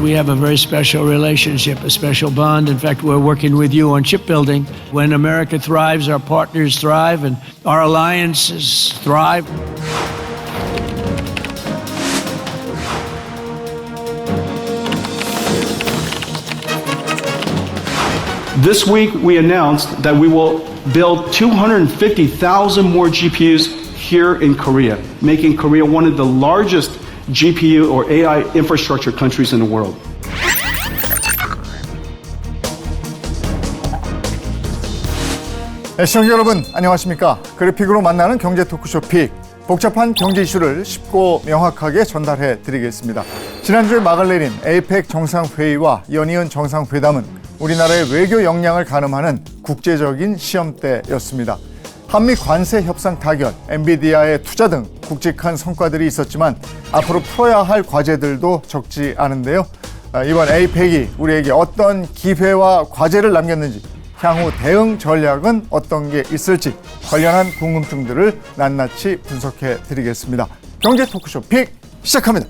We have a very special relationship, a special bond. In fact, we're working with you on shipbuilding. When America thrives, our partners thrive, and our alliances thrive. This week, we announced that we will build 250,000 more GPUs here in Korea, making Korea one of the largest GPU or AI infrastructure countries in the world. 시청자 여러분, 안녕하십니까? 그래픽으로 만나는 경제 토크쇼 픽. 복잡한 경제 이슈를 쉽고 명확하게 전달해 드리겠습니다. 지난주에 막을 내린 에이펙 정상회의와 연이은 정상회담은 우리나라의 외교 역량을 가늠하는 국제적인 시험대였습니다. 한미 관세 협상 타결, 엔비디아의 투자 등 굵직한 성과들이 있었지만 앞으로 풀어야 할 과제들도 적지 않은데요. 이번 에이펙이 우리에게 어떤 기회와 과제를 남겼는지, 향후 대응 전략은 어떤 게 있을지 관련한 궁금증들을 낱낱이 분석해 드리겠습니다. 경제 토크쇼 픽 시작합니다.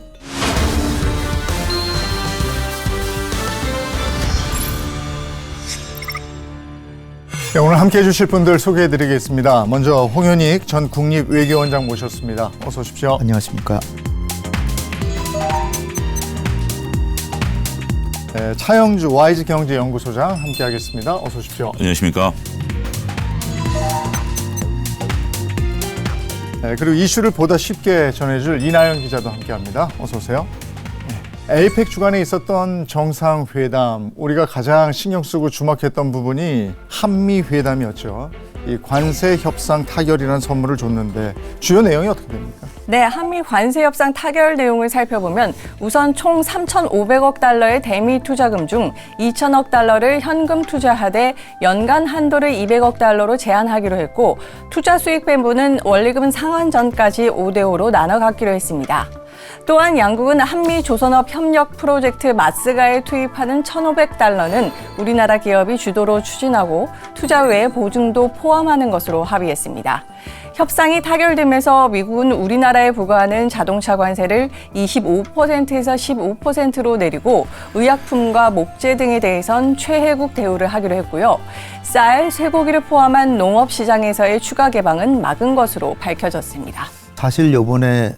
네, 오늘 함께해 주실 분들 소개해 드리겠습니다. 먼저 홍현익 전 국립외교원장 모셨습니다. 어서 오십시오. 안녕하십니까. 네, 차영주 와이즈경제연구소장 함께하겠습니다. 어서 오십시오. 안녕하십니까. 네, 그리고 이슈를 보다 쉽게 전해줄 이나영 기자도 함께합니다. 어서 오세요. 에이펙 주간에 있었던 정상회담, 우리가 가장 신경 쓰고 주목했던 부분이 한미회담이었죠. 이 관세 협상 타결이라는 선물을 줬는데 주요 내용이 어떻게 됩니까? 네, 한미 관세 협상 타결 내용을 살펴보면 우선 총 3,500억 달러의 대미 투자금 중 2,000억 달러를 현금 투자하되 연간 한도를 200억 달러로 제한하기로 했고, 투자 수익 배분은 원리금 상환 전까지 5대5로 나눠 갖기로 했습니다. 또한 양국은 한미 조선업 협력 프로젝트 마스가에 투입하는 1,500달러는 우리나라 기업이 주도로 추진하고 투자 외에 보증도 포함하는 것으로 합의했습니다. 협상이 타결되면서 미국은 우리나라에 부과하는 자동차 관세를 25%에서 15%로 내리고 의약품과 목재 등에 대해선 최혜국 대우를 하기로 했고요. 쌀, 쇠고기를 포함한 농업시장에서의 추가 개방은 막은 것으로 밝혀졌습니다. 사실 이번에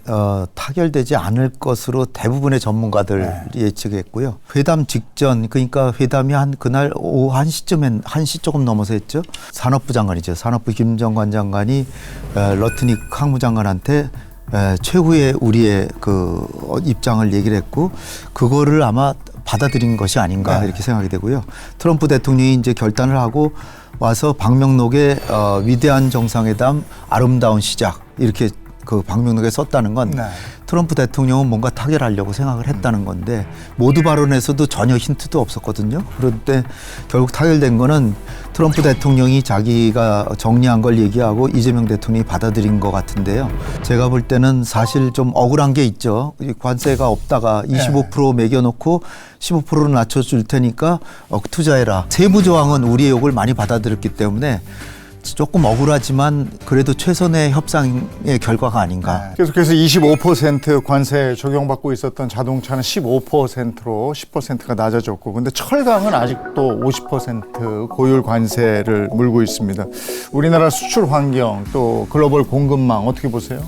타결되지 않을 것으로 대부분의 전문가들 예측했고요. 회담 직전, 그러니까 회담이 한 그날 오후 1시쯤에 1시 조금 넘어서 했죠. 산업부 장관이죠. 산업부 김정관 장관이 러트닉 항무장관한테 최후의 우리의 그 입장을 얘기를 했고, 그거를 아마 받아들인 것이 아닌가 이렇게 생각이 되고요. 트럼프 대통령이 이제 결단을 하고 와서 방명록에 위대한 정상회담 아름다운 시작 이렇게 그 방명록에 썼다는 건 트럼프 대통령은 뭔가 타결하려고 생각을 했다는 건데, 모두 발언에서도 전혀 힌트도 없었거든요. 그런데 결국 타결된 거는 트럼프 대통령이 자기가 정리한 걸 얘기하고 이재명 대통령이 받아들인 것 같은데요. 제가 볼 때는 사실 좀 억울한 게 있죠. 관세가 없다가 25% 매겨놓고 15%로 낮춰줄 테니까 투자해라. 세무 조항은 우리의 욕을 많이 받아들였기 때문에 조금 억울하지만 그래도 최선의 협상의 결과가 아닌가. 계속해서 25% 관세 적용받고 있었던 자동차는 15%로 10%가 낮아졌고, 근데 철강은 아직도 50% 고율 관세를 물고 있습니다. 우리나라 수출 환경 또 글로벌 공급망 어떻게 보세요?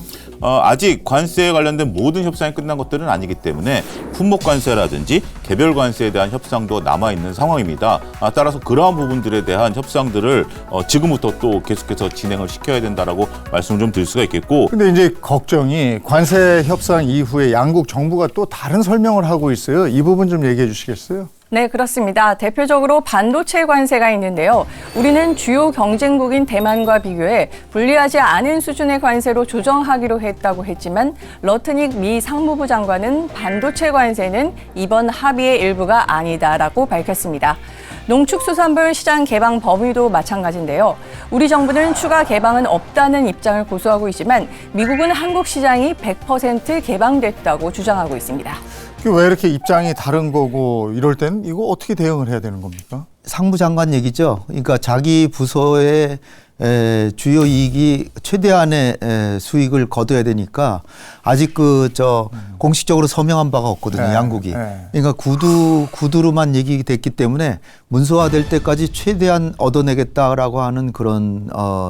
아직 관세에 관련된 모든 협상이 끝난 것들은 아니기 때문에 품목 관세라든지 개별 관세에 대한 협상도 남아있는 상황입니다. 따라서 그러한 부분들에 대한 협상들을 지금부터 또 계속해서 진행을 시켜야 된다라고 말씀을 좀 드릴 수가 있겠고. 근데 이제 걱정이 관세 협상 이후에 양국 정부가 또 다른 설명을 하고 있어요. 이 부분 좀 얘기해 주시겠어요? 네, 그렇습니다. 대표적으로 반도체 관세가 있는데요. 우리는 주요 경쟁국인 대만과 비교해 불리하지 않은 수준의 관세로 조정하기로 했다고 했지만, 러트닉 미 상무부 장관은 반도체 관세는 이번 합의의 일부가 아니다라고 밝혔습니다. 농축수산물 시장 개방 범위도 마찬가지인데요. 우리 정부는 추가 개방은 없다는 입장을 고수하고 있지만 미국은 한국 시장이 100% 개방됐다고 주장하고 있습니다. 왜 이렇게 입장이 다른 거고, 이럴 땐 이거 어떻게 대응을 해야 되는 겁니까? 상무장관 얘기죠. 그러니까 자기 부서의 주요 이익이 최대한의 수익을 거둬야 되니까 아직 공식적으로 서명한 바가 없거든요. 네. 양국이. 네. 그러니까 구두로만 얘기됐기 때문에 문서화될 때까지 최대한 얻어내겠다라고 하는 그런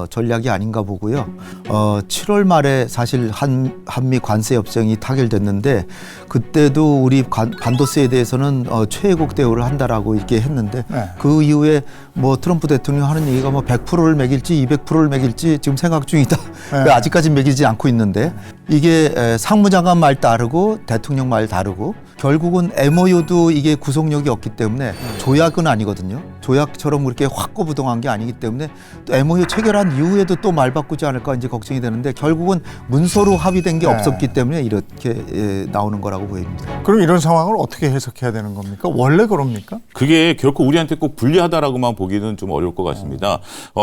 전략이 아닌가 보고요. 7월 말에 사실 한미 관세 협정이 타결됐는데 그때도 우리 반도체에 대해서는 최애국 대우를 한다라고 이렇게 했는데 네. 그 이후에 뭐 트럼프 대통령 하는 얘기가 뭐 100%를 매길지 200%를 매길지 지금 생각 중이다. 네. 아직까지 매기지 않고 있는데 이게 상무장관 말 다르고 대통령 말 다르고 결국은 MOU도 이게 구속력이 없기 때문에 조약은 아니거든요. 조약처럼 그렇게 확고부동한 게 아니기 때문에 또 MOU 체결한 이후에도 또 말 바꾸지 않을까 이제 걱정이 되는데 결국은 문서로 합의된 게 네. 없었기 때문에 이렇게 나오는 거라고 보입니다. 그럼 이런 상황을 어떻게 해석해야 되는 겁니까? 원래 그럽니까? 그게 결코 우리한테 꼭 불리하다라고만 보기는 좀 어려울 것 같습니다.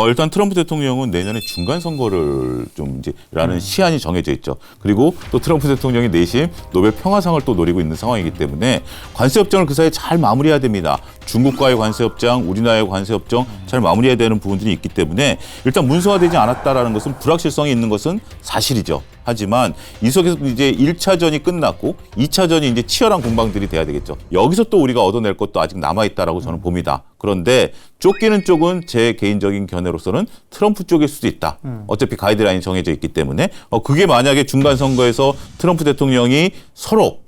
일단 트럼프 대통령은 내년에 중간 선거를 좀 이제 라는 시한이 정해져 있죠. 그리고 또 트럼프 대통령이 내심 노벨 평화상을 또 노리고 있는 상황이기 때문에 관세 협정을 그 사이에 잘 마무리해야 됩니다. 중국과의 관세 협정, 우리나라의 관세 협정 잘 마무리해야 되는 부분들이 있기 때문에 일단 문서화되지 않았다라는 것은 불확실성이 있는 것은 사실이죠. 하지만 이 속에서 이제 1차전이 끝났고 2차전이 이제 치열한 공방들이 돼야 되겠죠. 여기서 또 우리가 얻어낼 것도 아직 남아있다라고 저는 봅니다. 그런데 쫓기는 쪽은 제 개인적인 견해로서는 트럼프 쪽일 수도 있다. 어차피 가이드라인이 정해져 있기 때문에 그게 만약에 중간 선거에서 트럼프 대통령이 서로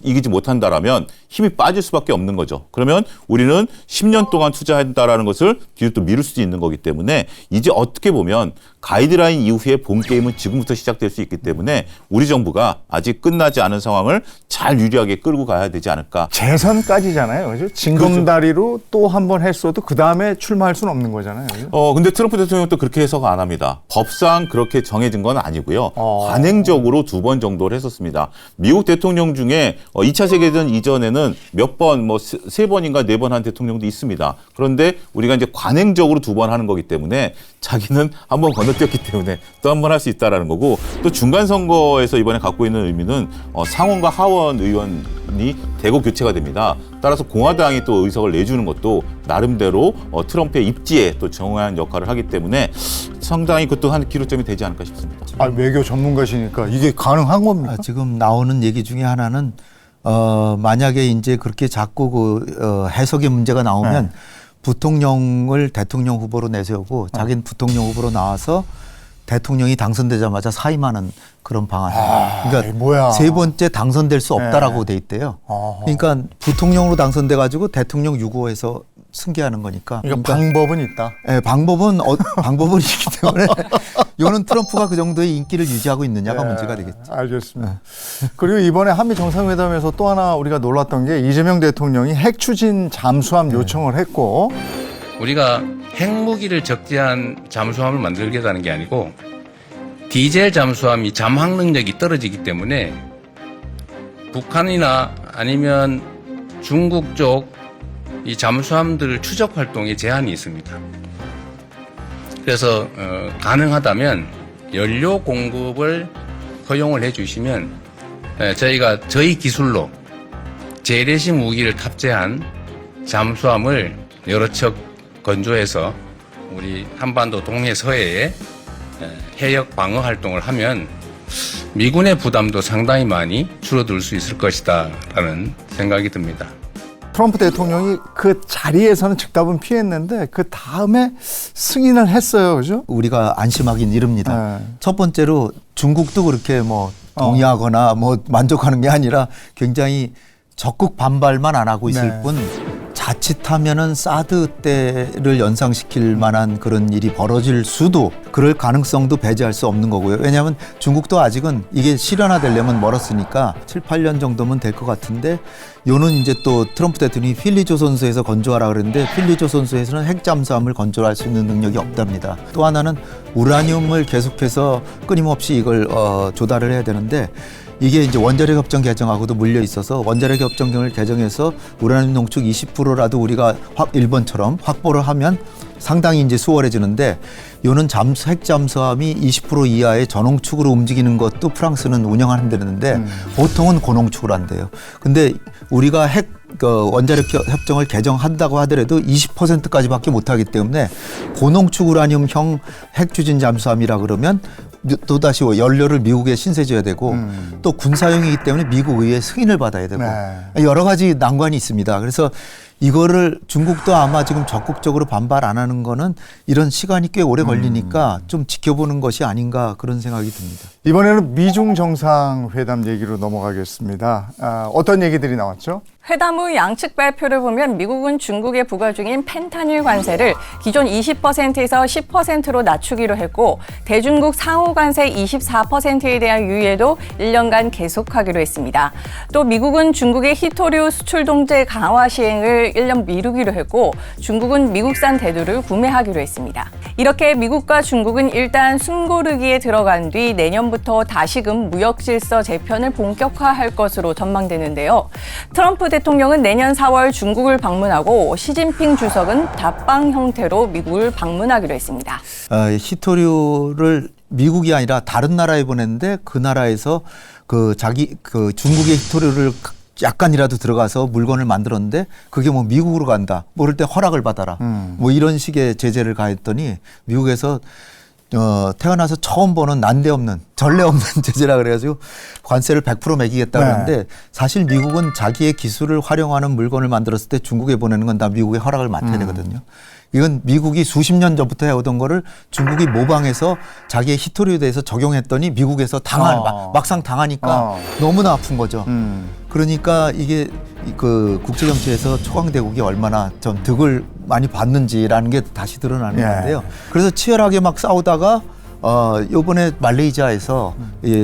이기지 못한다라면 힘이 빠질 수밖에 없는 거죠. 그러면 우리는 10년 동안 투자한다라는 것을 뒤로 또 미룰 수 있는 거기 때문에 이제 어떻게 보면 가이드라인 이후에 본 게임은 지금부터 시작될 수 있기 때문에 우리 정부가 아직 끝나지 않은 상황을 잘 유리하게 끌고 가야 되지 않을까. 재선까지잖아요. 그죠? 징검다리로 또 한 번 했어도 그 다음에 출마할 수는 없는 거잖아요. 그죠? 근데 트럼프 대통령은 또 그렇게 해석 안 합니다. 법상 그렇게 정해진 건 아니고요. 관행적으로 2번 정도를 했었습니다. 미국 대통령 중에 2차 세계대전 이전에는 몇 번, 3번인가 4번 한 대통령도 있습니다. 그런데 우리가 이제 관행적으로 2번 하는 거기 때문에 자기는 한 번 건너뛰었기 때문에 또 한 번 할 수 있다라는 거고 또 중간 선거에서 이번에 갖고 있는 의미는 상원과 하원 의원이 대거 교체가 됩니다. 따라서 공화당이 또 의석을 내주는 것도 나름대로 트럼프의 입지에 또 중요한 역할을 하기 때문에 상당히 그것도 한 기로점이 되지 않을까 싶습니다. 외교 전문가시니까 이게 가능한 겁니까? 지금 나오는 얘기 중에 하나는 만약에 이제 그렇게 자꾸 해석의 문제가 나오면 네. 부통령을 대통령 후보로 내세우고 자기는 부통령 후보로 나와서 대통령이 당선되자마자 사임하는 그런 방안. 그러니까 뭐야. 세 번째 당선될 수 없다라고 돼 있대요. 그러니까 부통령으로 당선돼 가지고 대통령 유고해서 승계하는 거니까. 그러니까 방법은 있다. 네, 방법은 있기 때문에 이거는 트럼프가 그 정도의 인기를 유지하고 있느냐가 문제가 되겠죠. 알겠습니다. 그리고 이번에 한미 정상회담에서 또 하나 우리가 놀랐던 게 이재명 대통령이 핵 추진 잠수함 요청을 했고 우리가 핵무기를 적재한 잠수함을 만들겠다는 게 아니고 디젤 잠수함이 잠항 능력이 떨어지기 때문에 북한이나 아니면 중국 쪽 이 잠수함들 추적 활동에 제한이 있습니다. 그래서 가능하다면 연료 공급을 허용을 해주시면 저희가 저희 기술로 재래식 무기를 탑재한 잠수함을 여러 척 건조해서 우리 한반도 동해 서해에 해역 방어 활동을 하면 미군의 부담도 상당히 많이 줄어들 수 있을 것이다라는 생각이 듭니다. 트럼프 대통령이 그 자리에서는 즉답은 피했는데 그 다음에 승인을 했어요. 그죠? 우리가 안심하긴 이릅니다. 네. 첫 번째로 중국도 그렇게 동의하거나 만족하는 게 아니라 굉장히 적극 반발만 안 하고 있을 네. 뿐 자칫하면은 사드 때를 연상시킬 만한 그런 일이 벌어질 수도 그럴 가능성도 배제할 수 없는 거고요. 왜냐하면 중국도 아직은 이게 실현화되려면 멀었으니까 7, 8년 정도면 될 것 같은데 요는 이제 또 트럼프 대통령이 필리조선소에서 건조하라 그랬는데 필리조선소에서는 핵잠수함을 건조할 수 있는 능력이 없답니다. 또 하나는 우라늄을 계속해서 끊임없이 이걸 조달을 해야 되는데 이게 이제 원자력 협정 개정하고도 물려 있어서 원자력 협정을 개정해서 우라늄 농축 20%라도 우리가 일본처럼 확보를 하면 상당히 이제 수월해지는데 요는 핵 잠수함이 20% 이하의 전홍축으로 움직이는 것도 프랑스는 운영한다는데 보통은 고농축을 한대요. 근데 우리가 핵 그 원자력 협정을 개정한다고 하더라도 20%까지밖에 못하기 때문에 고농축 우라늄형 핵 추진 잠수함이라 그러면 또다시 연료를 미국에 신세져야 되고 또 군사용이기 때문에 미국 의회 승인을 받아야 되고 여러 가지 난관이 있습니다. 그래서 이거를 중국도 아마 지금 적극적으로 반발 안 하는 거는 이런 시간이 꽤 오래 걸리니까 좀 지켜보는 것이 아닌가 그런 생각이 듭니다. 이번에는 미중 정상회담 얘기로 넘어가겠습니다. 어떤 얘기들이 나왔죠? 회담 후 양측 발표를 보면 미국은 중국에 부과 중인 펜타닐 관세를 기존 20%에서 10%로 낮추기로 했고 대중국 상호 관세 24%에 대한 유예도 1년간 계속하기로 했습니다. 또 미국은 중국의 히토류 수출 동제 강화 시행을 1년 미루기로 했고 중국은 미국산 대두를 구매하기로 했습니다. 이렇게 미국과 중국은 일단 숨고르기에 들어간 뒤 내년부터 다시금 무역 질서 재편을 본격화할 것으로 전망되는데요. 트럼프 대통령은 내년 4월 중국을 방문하고 시진핑 주석은 답방 형태로 미국을 방문하기로 했습니다. 히토류를 미국이 아니라 다른 나라에 보냈는데 그 나라에서 그 중국의 히토류를 약간이라도 들어가서 물건을 만들었는데 그게 뭐 미국으로 간다. 모를 때 허락을 받아라. 뭐 이런 식의 제재를 가했더니 미국에서 태어나서 처음 보는 난데없는 전례 없는 제재라 그래가지고 관세를 100% 매기겠다 그러는데 사실 미국은 자기의 기술을 활용하는 물건을 만들었을 때 중국에 보내는 건 다 미국의 허락을 맡아야 되거든요. 이건 미국이 수십 년 전부터 해오던 거를 중국이 모방해서 자기의 히토류에 대해서 적용했더니 미국에서 막상 당하니까 너무나 아픈 거죠. 그러니까 이게 그 국제정치에서 초강대국이 얼마나 좀 득을 많이 받는지라는 게 다시 드러나는 건데요. 그래서 치열하게 막 싸우다가 요번에 말레이시아에서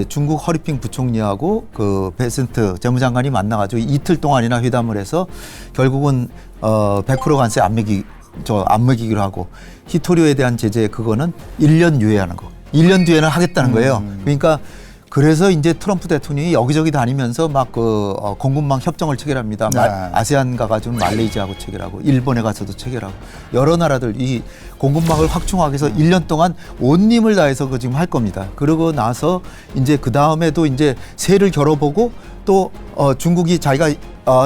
중국 허리핑 부총리하고 그 베센트 재무장관이 만나가지고 이틀 동안이나 회담을 해서 결국은 100% 관세 안 매기기로 하고 히토류에 대한 제재 그거는 1년 유예하는 거. 1년 뒤에는 하겠다는 거예요. 그러니까 그래서 이제 트럼프 대통령이 여기저기 다니면서 막 공급망 협정을 체결합니다. 아세안 가가지고 말레이시아하고 체결하고 일본에 가서도 체결하고 여러 나라들 이 공급망을 확충하기 위해서 1년 동안 온 힘을 다해서 그 지금 할 겁니다. 그러고 나서 이제 그 다음에도 이제 세를 겨뤄보고 또 중국이 자기가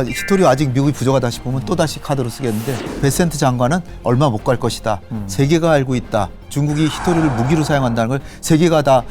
히토류 아직 미국이 부족하다 싶으면 또다시 카드로 쓰겠는데 베센트 장관은 얼마 못 갈 것이다. 세계가 알고 있다. 중국이 히토류를 무기로 사용한다는 걸 세계가 다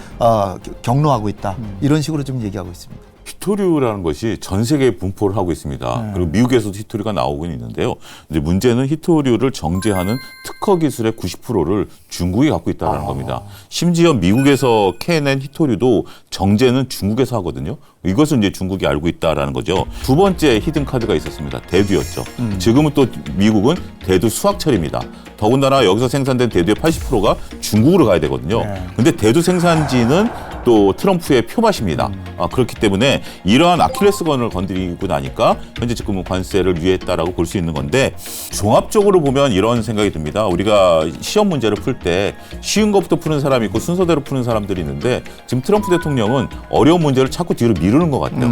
경로하고 있다. 이런 식으로 좀 얘기하고 있습니다. 히토류라는 것이 전 세계에 분포를 하고 있습니다. 그리고 미국에서도 히토류가 나오고 있는데요. 이제 문제는 히토류를 정제하는 특허 기술의 90%를 중국이 갖고 있다는 겁니다. 심지어 미국에서 캐낸 히토류도 정제는 중국에서 하거든요. 이것은 이제 중국이 알고 있다라는 거죠. 두 번째 히든 카드가 있었습니다. 대두였죠. 지금은 또 미국은 대두 수확철입니다. 더군다나 여기서 생산된 대두의 80%가 중국으로 가야 되거든요. 근데 대두 생산지는 또 트럼프의 표밭입니다. 그렇기 때문에 이러한 아킬레스건을 건드리고 나니까 현재 지금은 관세를 유예했다라고 볼 수 있는 건데 종합적으로 보면 이런 생각이 듭니다. 우리가 시험 문제를 풀 때 쉬운 것부터 푸는 사람이 있고 순서대로 푸는 사람들이 있는데 지금 트럼프 대통령은 어려운 문제를 자꾸 뒤로 미루는 것 같아요.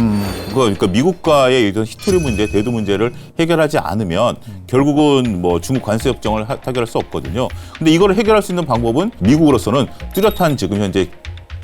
그러니까 미국과의 이런 히토류 문제, 대두 문제를 해결하지 않으면 결국은 뭐 중국 관세 협정을 타결할 수 없거든요. 근데 이걸 해결할 수 있는 방법은 미국으로서는 뚜렷한 지금 현재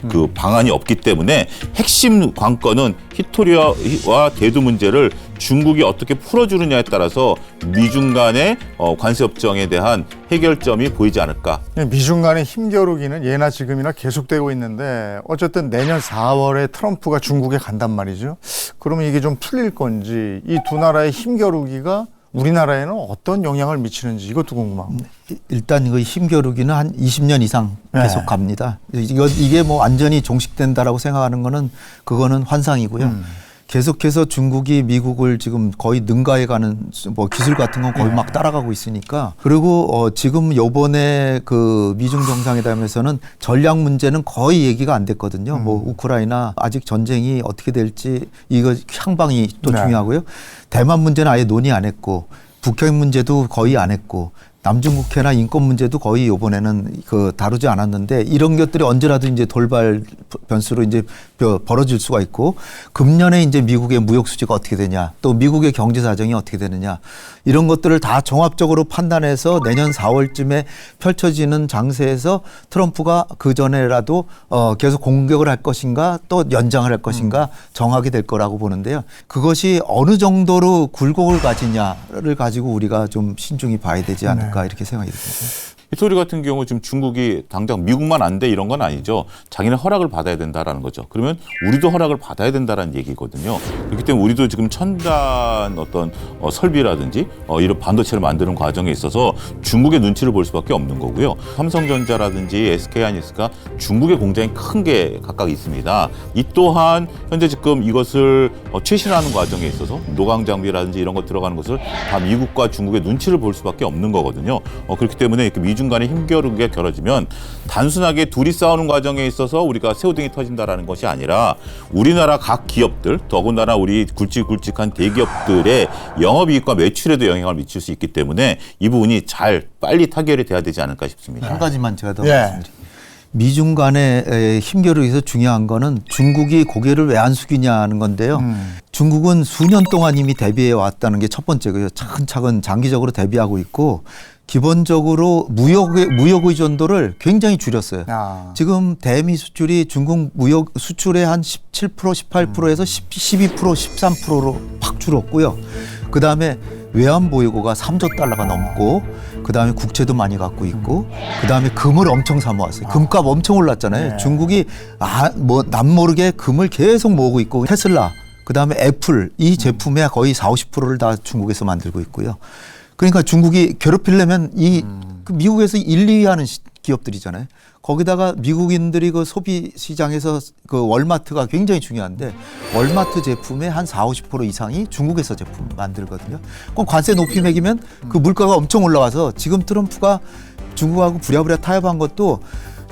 그 방안이 없기 때문에 핵심 관건은 히토류와 대두 문제를 중국이 어떻게 풀어주느냐에 따라서 미중 간의 관세협정에 대한 해결점이 보이지 않을까. 미중 간의 힘겨루기는 예나 지금이나 계속되고 있는데 어쨌든 내년 4월에 트럼프가 중국에 간단 말이죠. 그러면 이게 좀 풀릴 건지 이 두 나라의 힘겨루기가 우리나라에는 어떤 영향을 미치는지 이것도 궁금합니다. 일단 이거 힘겨루기는 한 20년 이상 계속 갑니다. 이게 뭐 완전히 종식된다라고 생각하는 거는 그거는 환상이고요. 계속해서 중국이 미국을 지금 거의 능가해가는 뭐 기술 같은 건 거의 막 따라가고 있으니까 그리고 지금 요번에 그 미중 정상회담에서는 전략 문제는 거의 얘기가 안 됐거든요. 뭐 우크라이나 아직 전쟁이 어떻게 될지 이거 향방이 또 중요하고요. 대만 문제는 아예 논의 안 했고 북핵 문제도 거의 안 했고 남중국해나 인권 문제도 거의 이번에는 다루지 않았는데 이런 것들이 언제라도 이제 돌발 변수로 이제 벌어질 수가 있고 금년에 이제 미국의 무역 수지가 어떻게 되냐 또 미국의 경제 사정이 어떻게 되느냐 이런 것들을 다 종합적으로 판단해서 내년 4월쯤에 펼쳐지는 장세에서 트럼프가 그 전에라도 계속 공격을 할 것인가 또 연장을 할 것인가 정하게 될 거라고 보는데요. 그것이 어느 정도로 굴곡을 가지냐를 가지고 우리가 좀 신중히 봐야 되지 않을까 이렇게 생각이 듭니다. 히토리 같은 경우 지금 중국이 당장 미국만 안 돼 이런 건 아니죠. 자기는 허락을 받아야 된다라는 거죠. 그러면 우리도 허락을 받아야 된다라는 얘기거든요. 그렇기 때문에 우리도 지금 첨단 어떤 설비라든지 이런 반도체를 만드는 과정에 있어서 중국의 눈치를 볼 수밖에 없는 거고요. 삼성전자라든지 SK하이닉스가 중국의 공장이 큰 게 각각 있습니다. 이 또한 현재 지금 이것을 최신화하는 과정에 있어서 노광 장비라든지 이런 것 들어가는 것을 다 미국과 중국의 눈치를 볼 수밖에 없는 거거든요. 그렇기 때문에 이렇게 미중 간에 힘겨루게 결어지면 단순하게 둘이 싸우는 과정에 있어서 우리가 새우등이 터진다라는 것이 아니라 우리나라 각 기업들 더군다나 우리 굵직굵직한 대기업들의 영업이익과 매출에도 영향을 미칠 수 있기 때문에 이 부분이 잘 빨리 타결이 돼야 되지 않을까 싶습니다. 한 가지만 제가 더 말씀드릴게요. 미중 간의 힘겨루기에서 중요한 거는 중국이 고개를 왜 안 숙이냐는 건데요. 중국은 수년 동안 이미 대비해 왔다는 게 첫 번째고요. 차근차근 장기적으로 대비하고 있고 기본적으로 무역 의존도를 굉장히 줄였어요. 지금 대미 수출이 중국 무역 수출의 한 17%, 18%에서 12%, 13%로 팍 줄었고요. 그다음에 외환 보유고가 3조 달러가 넘고 그다음에 국채도 많이 갖고 있고 그다음에 금을 엄청 사모았어요. 금값 엄청 올랐잖아요. 중국이 남모르게 금을 계속 모으고 있고 테슬라 그다음에 애플 이 제품의 거의 40, 50%를 다 중국에서 만들고 있고요. 그러니까 중국이 괴롭히려면 그 미국에서 1, 2위 하는 기업들이잖아요. 거기다가 미국인들이 그 소비 시장에서 그 월마트가 굉장히 중요한데 월마트 제품의 한 40, 50% 이상이 중국에서 제품 만들거든요. 그럼 관세 높이 매기면 그 물가가 엄청 올라와서 지금 트럼프가 중국하고 부랴부랴 타협한 것도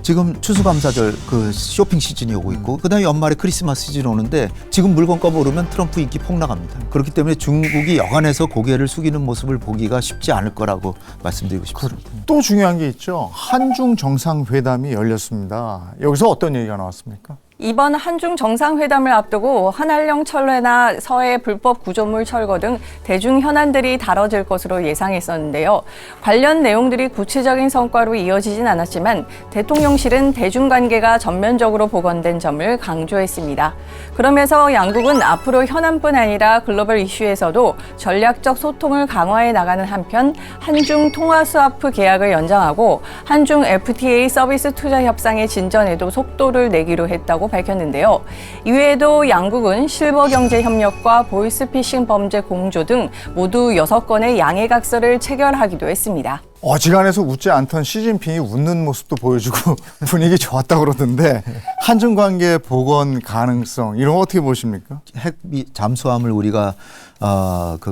지금 추수감사절 그 쇼핑 시즌이 오고 있고 그다음에 연말에 크리스마스 시즌이 오는데 지금 물건값 오르면 트럼프 인기 폭락합니다. 그렇기 때문에 중국이 여간해서 고개를 숙이는 모습을 보기가 쉽지 않을 거라고 말씀드리고 싶습니다. 또 중요한 게 있죠. 한중 정상회담이 열렸습니다. 여기서 어떤 얘기가 나왔습니까? 이번 한중 정상회담을 앞두고 한한령 철회나 서해 불법 구조물 철거 등 대중 현안들이 다뤄질 것으로 예상했었는데요. 관련 내용들이 구체적인 성과로 이어지진 않았지만 대통령실은 대중관계가 전면적으로 복원된 점을 강조했습니다. 그러면서 양국은 앞으로 현안뿐 아니라 글로벌 이슈에서도 전략적 소통을 강화해 나가는 한편 한중 통화스와프 계약을 연장하고 한중 FTA 서비스 투자 협상의 진전에도 속도를 내기로 했다고 밝혔는데요. 이외에도 양국은 실버경제협력과 보이스피싱 범죄 공조 등 모두 6건의 양해각서를 체결하기도 했습니다. 어지간해서 웃지 않던 시진핑이 웃는 모습도 보여주고 분위기 좋았다고 그러던데 한중 관계 복원 가능성 이런 거 어떻게 보십니까? 핵 잠수함을 우리가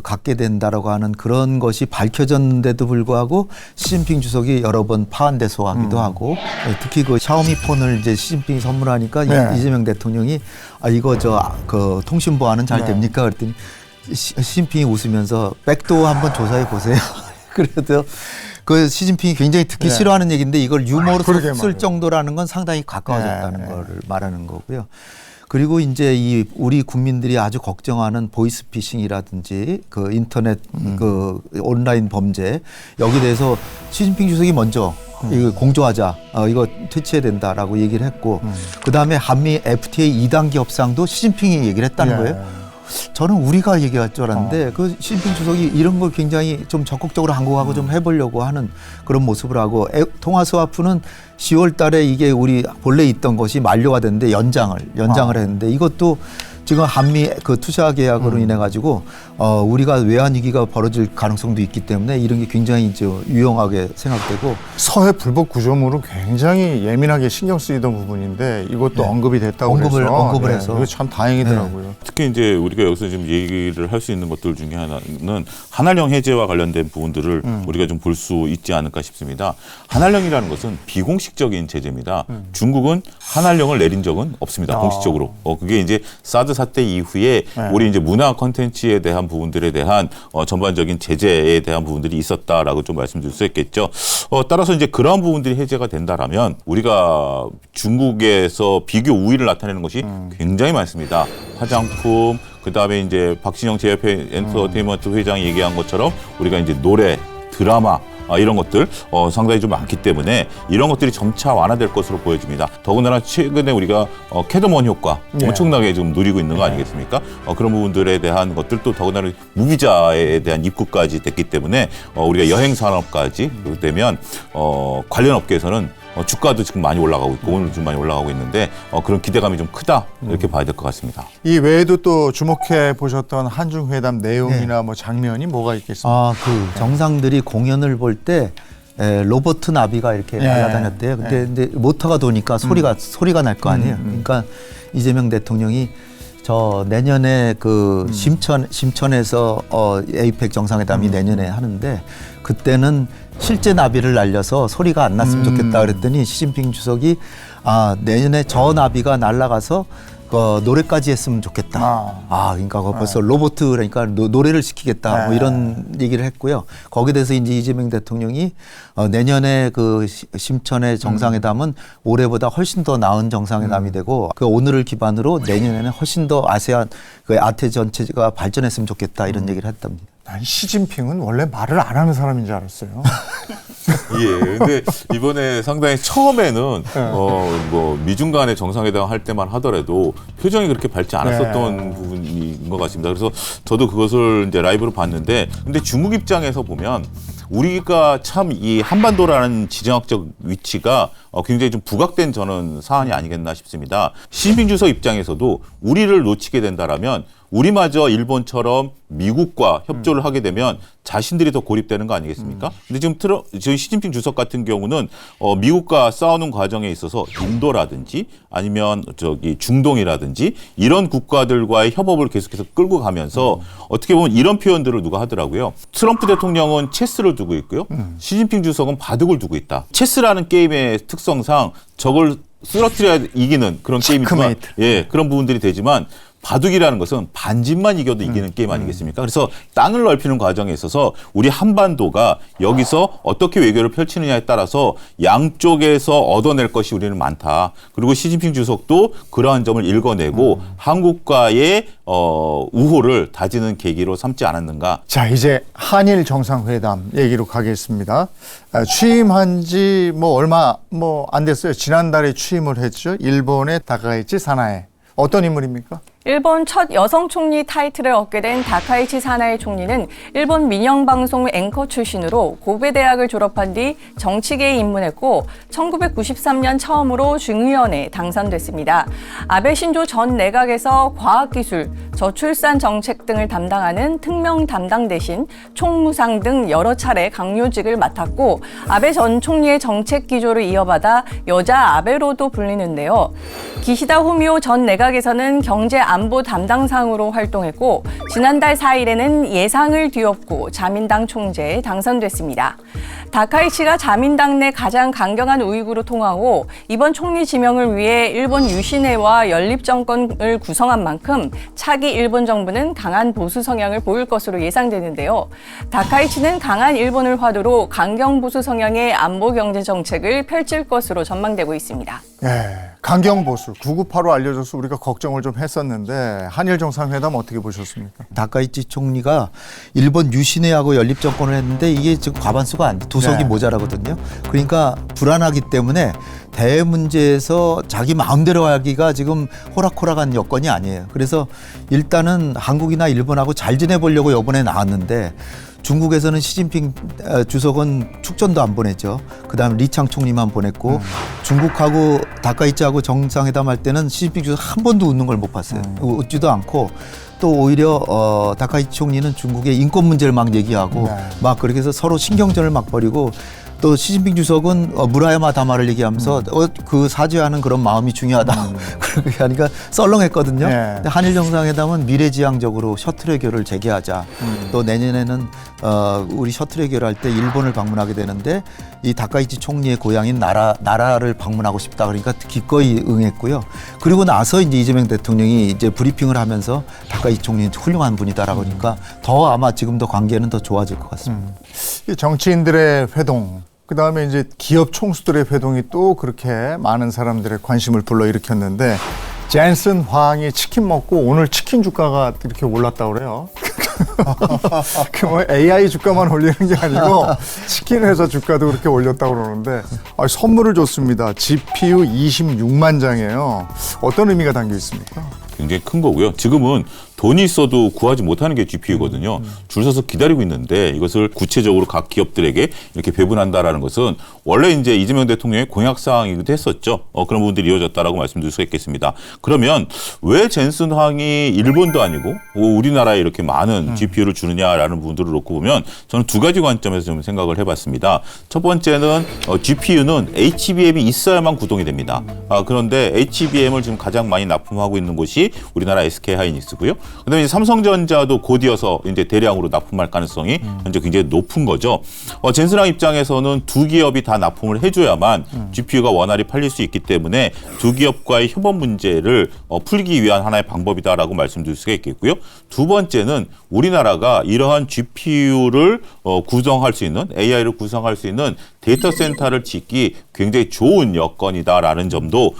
갖게 된다라고 하는 그런 것이 밝혀졌는데도 불구하고 시진핑 주석이 여러 번 파한대소하기도 하고 특히 그 샤오미 폰을 이제 시진핑이 선물하니까 이재명 대통령이 이거 그 통신보안은 잘 됩니까? 그랬더니 시진핑이 웃으면서 백도어 한번 조사해 보세요. 그래도 그 시진핑이 굉장히 듣기 싫어하는 얘기인데 이걸 유머로 쓸 정도라는 건 상당히 가까워졌다는 거를 말하는 거고요. 그리고 이제 우리 국민들이 아주 걱정하는 보이스피싱이라든지 그 인터넷 그 온라인 범죄 여기 대해서 시진핑 주석이 먼저 이거 공조하자 이거 퇴치해야 된다라고 얘기를 했고 그다음에 한미 FTA 2단계 협상도 시진핑이 얘기를 했다는 거예요. 저는 우리가 얘기할 줄 알았는데 그 시진핑 주석이 이런 걸 굉장히 좀 적극적으로 한국하고 좀 해보려고 하는 그런 모습을 하고 통화스와프는 10월 달에 이게 우리 본래 있던 것이 만료가 됐는데 연장을 했는데 이것도 지금 한미 그 투자 계약으로 인해 가지고 우리가 외환 위기가 벌어질 가능성도 있기 때문에 이런 게 굉장히 이제 유용하게 생각되고 서해 불법 구조물은 굉장히 예민하게 신경 쓰이던 부분인데 이것도 언급이 됐다고 언급을 해서 이거 참 다행이더라고요. 특히 이제 우리가 여기서 지금 얘기를 할 수 있는 것들 중에 하나는 한한령 해제와 관련된 부분들을 우리가 좀 볼 수 있지 않을까 싶습니다. 한한령이라는 것은 비공식적인 제재입니다. 중국은 한한령을 내린 적은 없습니다. 공식적으로. 그게 이제 사드 사태 이후에 우리 이제 문화 콘텐츠에 대한 부분들에 대한 전반적인 제재에 대한 부분들이 있었다라고 좀 말씀드릴 수 있겠죠. 따라서 이제 그런 부분들이 해제가 된다라면 우리가 중국에서 비교 우위를 나타내는 것이 굉장히 많습니다. 화장품, 그다음에 이제 박진영 제협회 엔터테인먼트 회장이 얘기한 것처럼 우리가 이제 노래, 드라마 이런 것들 상당히 좀 많기 때문에 이런 것들이 점차 완화될 것으로 보여집니다. 더군다나 최근에 우리가 캐더먼 효과 엄청나게 지금 누리고 있는 거 아니겠습니까? 그런 부분들에 대한 것들도 더군다나 무비자에 대한 입구까지 됐기 때문에 우리가 여행 산업까지 되면 관련 업계에서는 주가도 지금 많이 올라가고 있고 오늘 좀 많이 올라가고 있는데 그런 기대감이 좀 크다 이렇게 봐야 될 것 같습니다. 이 외에도 또 주목해 보셨던 한중 회담 내용이나 뭐 장면이 뭐가 있겠습니까? 그 정상들이 공연을 볼 때 로버트 나비가 이렇게 날아다녔대요. 근데 모터가 도니까 소리가 날 거 아니에요. 그러니까 이재명 대통령이 저 내년에 그 심천에서 에이펙 정상회담이 내년에 하는데 그때는 실제 나비를 날려서 소리가 안 났으면 좋겠다 그랬더니 시진핑 주석이 내년에 저 나비가 날아가서 노래까지 했으면 좋겠다. 그러니까 벌써 로봇 그러니까 노래를 시키겠다. 뭐 이런 얘기를 했고요. 거기에 대해서 이제 이재명 대통령이 내년에 그 심천의 정상회담은 올해보다 훨씬 더 나은 정상회담이 되고 그 오늘을 기반으로 내년에는 훨씬 더 아세안 그 아태 전체가 발전했으면 좋겠다 이런 얘기를 했답니다. 난 시진핑은 원래 말을 안 하는 사람인 줄 알았어요. 예. 근데 이번에 상당히 처음에는 뭐 미중 간의 정상회담 할 때만 하더라도 표정이 그렇게 밝지 않았었던 부분인 것 같습니다. 그래서 저도 그것을 이제 라이브로 봤는데 근데 중국 입장에서 보면 우리가 참 이 한반도라는 지정학적 위치가 굉장히 좀 부각된 저는 사안이 아니겠나 싶습니다. 시진핑 주석 입장에서도 우리를 놓치게 된다라면 우리마저 일본처럼 미국과 협조를 하게 되면 자신들이 더 고립되는 거 아니겠습니까? 근데 지금 저희 시진핑 주석 같은 경우는 미국과 싸우는 과정에 있어서 인도라든지 아니면 중동이라든지 이런 국가들과의 협업을 계속해서 끌고 가면서 어떻게 보면 이런 표현들을 누가 하더라고요. 트럼프 대통령은 체스를 두고 있고요. 시진핑 주석은 바둑을 두고 있다. 체스라는 게임의 특성상 저걸 쓰러뜨려야 이기는 그런 게임이지만 그런 부분들이 되지만 바둑이라는 것은 반집만 이겨도 이기는 게임 아니겠습니까? 그래서 땅을 넓히는 과정에 있어서 우리 한반도가 여기서 어떻게 외교를 펼치느냐에 따라서 양쪽에서 얻어낼 것이 우리는 많다. 그리고 시진핑 주석도 그러한 점을 읽어내고 한국과의 우호를 다지는 계기로 삼지 않았는가. 자, 이제 한일 정상회담 얘기로 가겠습니다. 취임한 지 얼마 안 됐어요. 지난달에 취임을 했죠. 일본의 다카이치 사나에. 어떤 인물입니까? 일본 첫 여성 총리 타이틀을 얻게 된 다카이치 사나에 총리는 일본 민영방송 앵커 출신으로 고베 대학을 졸업한 뒤 정치계에 입문했고 1993년 처음으로 중의원에 당선됐습니다. 아베 신조 전 내각에서 과학기술, 저출산 정책 등을 담당하는 특명 담당 대신 총무상 등 여러 차례 강요직을 맡았고 아베 전 총리의 정책 기조를 이어받아 여자 아베로도 불리는데요. 기시다 후미오 전 내각에서는 경제 안보 담당상으로 활동했고 지난달 4일에는 예상을 뒤엎고 자민당 총재에 당선됐습니다. 다카이치가 자민당 내 가장 강경한 우익으로 통하고 이번 총리 지명을 위해 일본 유신회와 연립정권을 구성한 만큼 차기 일본 정부는 강한 보수 성향을 보일 것으로 예상되는데요. 다카이치는 강한 일본을 화두로 강경 보수 성향의 안보 경제 정책을 펼칠 것으로 전망되고 있습니다. 강경 보수 9985 알려줘서 우리가 걱정을 좀 했었는데 한일 정상회담 어떻게 보셨습니까? 다카이치 총리가 일본 유신회하고 연립정권을 했는데 이게 지금 과반수가 안 돼. 두석이 모자라거든요. 그러니까 불안하기 때문에 대외 문제에서 자기 마음대로 하기가 지금 호락호락한 여건이 아니에요. 그래서 일단은 한국이나 일본하고 잘 지내보려고 이번에 나왔는데 중국에서는 시진핑 주석은 축전도 안 보냈죠. 그다음에 리창 총리만 보냈고 중국하고 다카이치하고 정상회담할 때는 시진핑 주석 한 번도 웃는 걸 못 봤어요. 웃지도 않고 또 오히려 다카이치 총리는 중국의 인권 문제를 막 얘기하고 막 그렇게 해서 서로 신경전을 막 벌이고 또 시진핑 주석은 무라야마 다마를 얘기하면서 그 사죄하는 그런 마음이 중요하다. 그렇게 하니까 썰렁했거든요. 근데 한일 정상회담은 미래지향적으로 셔틀 외교를 재개하자. 또 내년에는 우리 셔틀 외교를 할 때 일본을 방문하게 되는데 이 다카이치 총리의 고향인 나라를 방문하고 싶다. 그러니까 기꺼이 응했고요. 그리고 나서 이제 이재명 대통령이 이제 브리핑을 하면서 다카이치 총리는 훌륭한 분이다라고 하니까 더 아마 지금도 관계는 더 좋아질 것 같습니다. 이 정치인들의 회동, 그다음에 이제 기업 총수들의 회동이 또 그렇게 많은 사람들의 관심을 불러일으켰는데 젠슨 황이 치킨 먹고 오늘 치킨 주가가 이렇게 올랐다고 그래요. 그 뭐 AI 주가만 올리는 게 아니고 치킨 회사 주가도 그렇게 올렸다고 그러는데 선물을 줬습니다. GPU 26만 장이에요. 어떤 의미가 담겨 있습니까? 굉장히 큰 거고요. 지금은 돈이 있어도 구하지 못하는 게 GPU거든요. 줄 서서 기다리고 있는데 이것을 구체적으로 각 기업들에게 이렇게 배분한다라는 것은 원래 이제 이재명 대통령의 공약 사항이기도 했었죠. 그런 부분들이 이어졌다라고 말씀드릴 수가 있겠습니다. 그러면 왜 젠슨 황이 일본도 아니고 우리나라에 이렇게 많은 GPU를 주느냐라는 부분들을 놓고 보면 저는 두 가지 관점에서 좀 생각을 해봤습니다. 첫 번째는 GPU는 HBM이 있어야만 구동이 됩니다. 그런데 HBM을 지금 가장 많이 납품하고 있는 곳이 우리나라 SK하이닉스고요. 그다음에 이제 삼성전자도 곧이어서 이제 대량으로 납품할 가능성이 현재 굉장히 높은 거죠. 젠슨황 입장에서는 두 기업이 다 납품을 해줘야만 GPU가 원활히 팔릴 수 있기 때문에 두 기업과의 협업 문제를 풀기 위한 하나의 방법이다라고 말씀드릴 수가 있겠고요. 두 번째는 우리나라가 이러한 GPU를 구성할 수 있는 AI를 구성할 수 있는 데이터 센터를 짓기 굉장히 좋은 여건이다라는 점도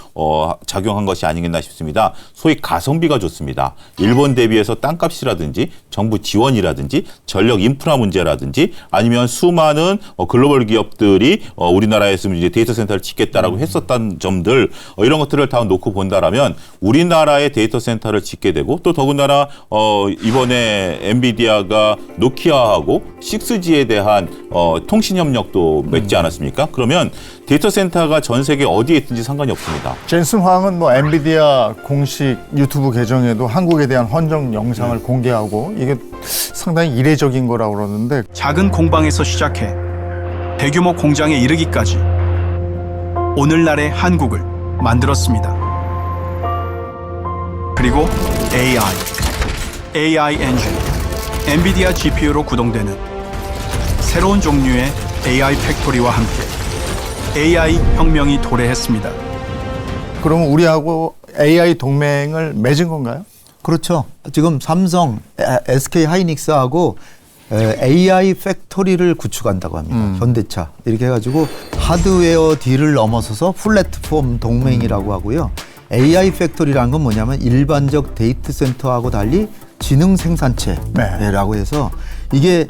작용한 것이 아니겠나 싶습니다. 소위 가성비가 좋습니다. 일본 대비해서 땅값이라든지 정부 지원이라든지 전력 인프라 문제라든지 아니면 수많은 글로벌 기업들이 우리나라에서 이제 데이터 센터를 짓겠다라고 했었던 점들 이런 것들을 다 놓고 본다라면 우리나라의 데이터 센터를 짓게 되고 또 더군다나 이번에 엔비디아가 노키아하고 6G에 대한 통신 협력도 맺지 않았습니까? 그러면 데이터 센터가 전 세계 어디에 있든지 상관이 없습니다. 젠슨 황은 뭐 엔비디아 공식 유튜브 계정에도 한국에 대한 헌정 영상을 공개하고 이게 상당히 이례적인 거라고 그러는데 작은 공방에서 시작해 대규모 공장에 이르기까지 오늘날의 한국을 만들었습니다. 그리고 AI 엔진, 엔비디아 GPU로 구동되는 새로운 종류의 AI 팩토리와 함께 AI 혁명이 도래했습니다. 그러면 우리하고 AI 동맹을 맺은 건가요? 그렇죠. 지금 삼성, SK 하이닉스하고 AI 팩토리를 구축한다고 합니다. 현대차. 이렇게 해가지고 하드웨어 딜을 넘어서서 플랫폼 동맹이라고 하고요. AI 팩토리라는 건 뭐냐면 일반적 데이터 센터하고 달리 지능 생산체라고 해서 이게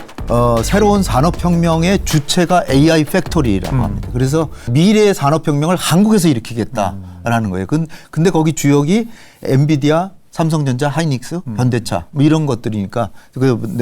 새로운 산업혁명의 주체가 AI 팩토리라고 합니다. 그래서 미래의 산업혁명을 한국에서 일으키겠다라는 거예요. 근데 거기 주역이 엔비디아, 삼성전자, 하이닉스, 현대차 뭐 이런 것들이니까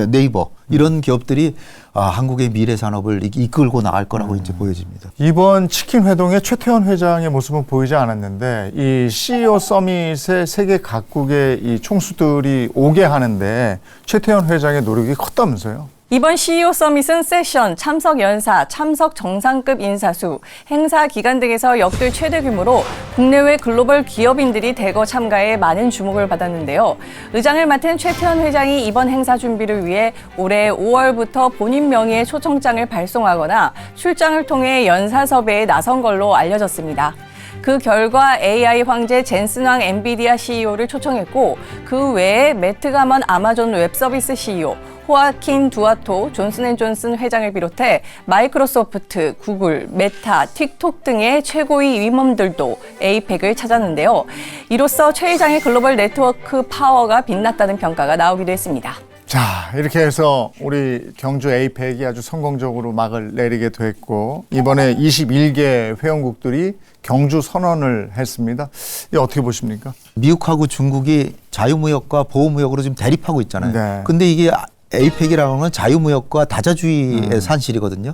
네이버 이런 기업들이 한국의 미래 산업을 이끌고 나갈 거라고 이제 보여집니다. 이번 치킨 회동에 최태원 회장의 모습은 보이지 않았는데 이 CEO 서밋에 세계 각국의 이 총수들이 오게 하는데 최태원 회장의 노력이 컸다면서요? 이번 CEO 서밋은 세션, 참석 연사, 참석 정상급 인사수, 행사 기간 등에서 역대 최대 규모로 국내외 글로벌 기업인들이 대거 참가해 많은 주목을 받았는데요. 의장을 맡은 최태원 회장이 이번 행사 준비를 위해 올해 5월부터 본인 명의의 초청장을 발송하거나 출장을 통해 연사 섭외에 나선 걸로 알려졌습니다. 그 결과 AI 황제 젠슨황 엔비디아 CEO를 초청했고 그 외에 매트 가먼 아마존 웹서비스 CEO, 호아킨 두아토 존슨앤존슨 회장을 비롯해 마이크로소프트, 구글, 메타, 틱톡 등의 최고위 임원들도 에이펙을 찾았는데요. 이로써 최 회장의 글로벌 네트워크 파워가 빛났다는 평가가 나오기도 했습니다. 자, 이렇게 해서 우리 경주 에이펙이 아주 성공적으로 막을 내리게 됐고 이번에 21개 회원국들이 경주 선언을 했습니다. 이거 어떻게 보십니까? 미국하고 중국이 자유무역과 보호무역으로 지금 대립하고 있잖아요. 네. 근데 이게 에이펙이라는 건 자유무역과 다자주의의 산실이거든요.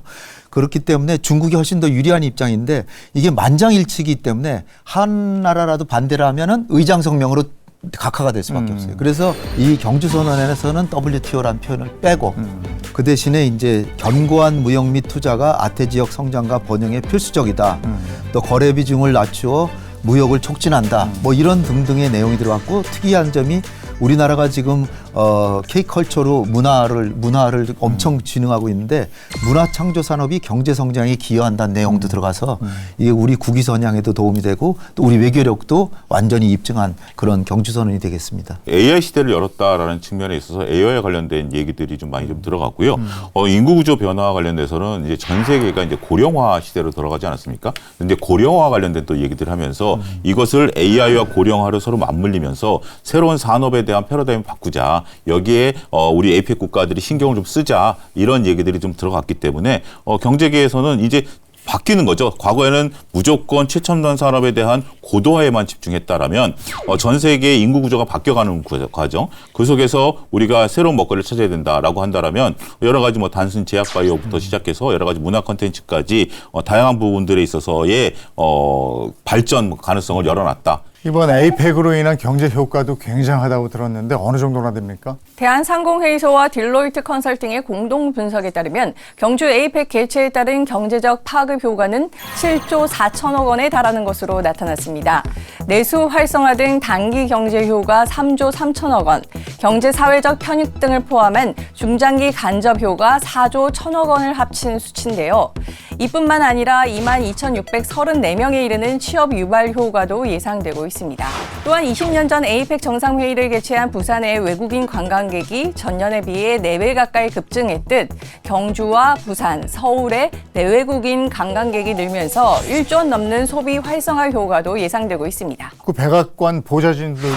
그렇기 때문에 중국이 훨씬 더 유리한 입장인데 이게 만장일치이기 때문에 한 나라라도 반대를 하면은 의장성명으로 각하가 될 수밖에 없어요. 그래서 이 경주선언에서는 WTO라는 표현을 빼고 그 대신에 이제 견고한 무역 및 투자가 아태 지역 성장과 번영에 필수적이다. 또 거래 비중을 낮추어 무역을 촉진한다. 뭐 이런 등등의 내용이 들어갔고 특이한 점이 우리나라가 지금 K컬처로 문화를 엄청 진흥하고 있는데 문화 창조 산업이 경제 성장에 기여한다는 내용도 들어가서 이게 우리 국위 선양에도 도움이 되고 또 우리 외교력도 완전히 입증한 그런 경주선언이 되겠습니다. AI 시대를 열었다라는 측면에 있어서 AI에 관련된 얘기들이 좀 많이 좀 들어갔고요. 인구 구조 변화와 관련돼서는 이제 전 세계가 이제 고령화 시대로 들어가지 않았습니까? 근데 고령화 관련된 또 얘기들을 하면서 이것을 AI와 고령화를 서로 맞물리면서 새로운 산업에 대한 패러다임을 바꾸자. 여기에 우리 에이펙 국가들이 신경을 좀 쓰자. 이런 얘기들이 좀 들어갔기 때문에 경제계에서는 이제 바뀌는 거죠. 과거에는 무조건 최첨단 산업에 대한 고도화에만 집중했다라면 전 세계의 인구 구조가 바뀌어가는 과정. 그 속에서 우리가 새로운 먹거리를 찾아야 된다라고 한다라면 여러 가지 뭐 단순 제약 바이오부터 시작해서 여러 가지 문화 콘텐츠까지 다양한 부분들에 있어서의 발전 가능성을 열어놨다. 이번 에이펙으로 인한 경제 효과도 굉장하다고 들었는데 어느 정도나 됩니까? 대한상공회의소와 딜로이트 컨설팅의 공동 분석에 따르면 경주 에이펙 개최에 따른 경제적 파급 효과는 7조 4천억 원에 달하는 것으로 나타났습니다. 내수 활성화 등 단기 경제 효과 3조 3천억 원, 경제 사회적 편익 등을 포함한 중장기 간접 효과 4조 1천억 원을 합친 수치인데요. 이뿐만 아니라 22,634명에 이르는 취업 유발 효과도 예상되고 있습니다. 또한 20년 전 에이펙 정상회의를 개최한 부산의 외국인 관광객이 전년에 비해 4배 가까이 급증했듯 경주와 부산, 서울의 내외국인 관광객이 늘면서 1조 원 넘는 소비 활성화 효과도 예상되고 있습니다. 그 백악관 보좌진들도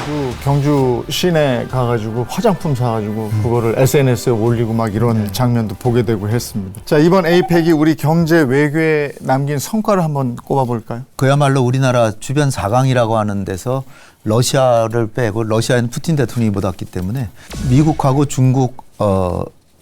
경주 시내 가가지고 화장품 사가지고 그거를 SNS에 올리고 막 이런 장면도 보게 되고 했습니다. 자, 이번 에이펙이 우리 경제 외교에 남긴 성과를 한번 꼽아볼까요? 그야말로 우리나라 주변 4강이라고 하는 데서 러시아를 빼고 러시아에는 푸틴 대통령이 못 왔기 때문에 미국하고 중국,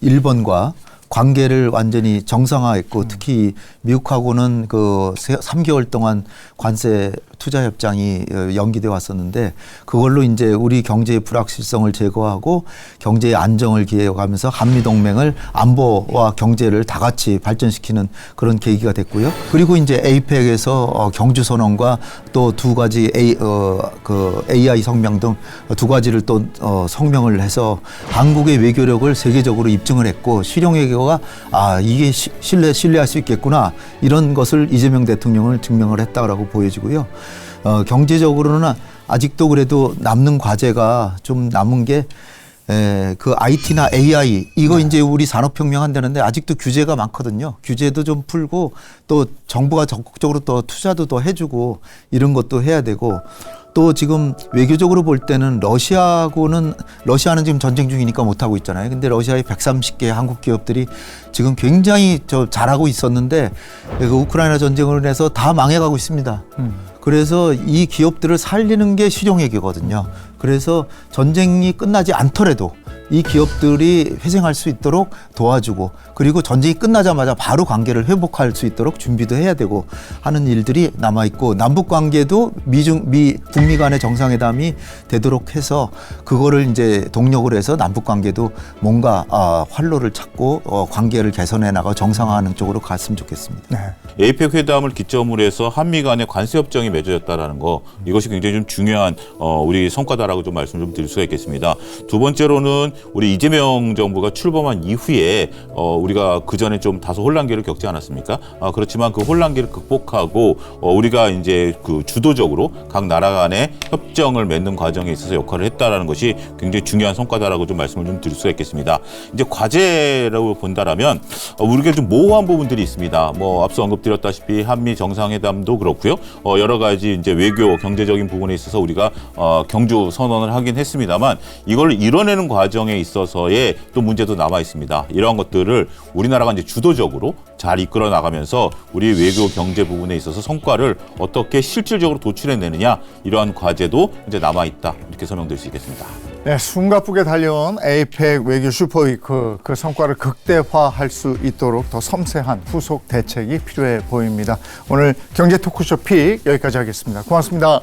일본과 관계를 완전히 정상화했고 특히 미국하고는 그 3개월 동안 관세 투자 협정이 연기돼 왔었는데 그걸로 이제 우리 경제의 불확실성을 제거하고 경제의 안정을 기해가면서 한미 동맹을 안보와 경제를 다 같이 발전시키는 그런 계기가 됐고요. 그리고 이제 에이펙에서 경주 선언과 또 두 가지 AI 성명 등 두 가지를 또 성명을 해서 한국의 외교력을 세계적으로 입증을 했고 실용 외교가 이게 신뢰할 수 있겠구나 이런 것을 이재명 대통령을 증명을 했다라고 보여지고요. 경제적으로는 아직도 그래도 남는 과제가 좀 남은 게 그 IT나 AI 이거 이제 우리 산업혁명 한다는데 아직도 규제가 많거든요. 규제도 좀 풀고 또 정부가 적극적으로 또 투자도 더 해주고 이런 것도 해야 되고 또 지금 외교적으로 볼 때는 러시아는 지금 전쟁 중이니까 못하고 있잖아요. 근데 러시아의 130개 한국 기업들이 지금 굉장히 잘하고 있었는데 그 우크라이나 전쟁으로 인해서 다 망해가고 있습니다. 그래서 이 기업들을 살리는 게 실용외교거든요. 그래서 전쟁이 끝나지 않더라도 이 기업들이 회생할 수 있도록 도와주고 그리고 전쟁이 끝나자마자 바로 관계를 회복할 수 있도록 준비도 해야 되고 하는 일들이 남아있고 남북 관계도 북미 간의 정상회담이 되도록 해서 그거를 이제 동력으로 해서 남북 관계도 뭔가 활로를 찾고 관계를 개선해 나가 정상화하는 쪽으로 갔으면 좋겠습니다. 네. 에이펙 회담을 기점으로 해서 한미 간의 관세 협정이 맺어졌다라는 거 이것이 굉장히 좀 중요한 우리 성과다라고 좀 말씀 좀 드릴 수가 있겠습니다. 두 번째로는 우리 이재명 정부가 출범한 이후에 우리가 그 전에 좀 다소 혼란기를 겪지 않았습니까? 그렇지만 그 혼란기를 극복하고 우리가 이제 그 주도적으로 각 나라 간의 협정을 맺는 과정에 있어서 역할을 했다라는 것이 굉장히 중요한 성과다라고 좀 말씀을 좀 드릴 수가 있겠습니다. 이제 과제라고 본다라면 우리가 좀 모호한 부분들이 있습니다. 뭐 앞서 언급드렸다시피 한미 정상회담도 그렇고요. 여러 가지 이제 외교 경제적인 부분에 있어서 우리가 경주 선언을 하긴 했습니다만 이걸 이뤄내는 과정에 있어서의 또 문제도 남아 있습니다. 이러한 것들을 우리나라가 이제 주도적으로 잘 이끌어 나가면서 우리 외교 경제 부분에 있어서 성과를 어떻게 실질적으로 도출해내느냐 이러한 과제도 이제 남아 있다 이렇게 설명드릴 수 있겠습니다. 네, 숨가쁘게 달려온 에이펙 외교 슈퍼위크 그 성과를 극대화할 수 있도록 더 섬세한 후속 대책이 필요해 보입니다. 오늘 경제 토크쇼 픽 여기까지 하겠습니다. 고맙습니다.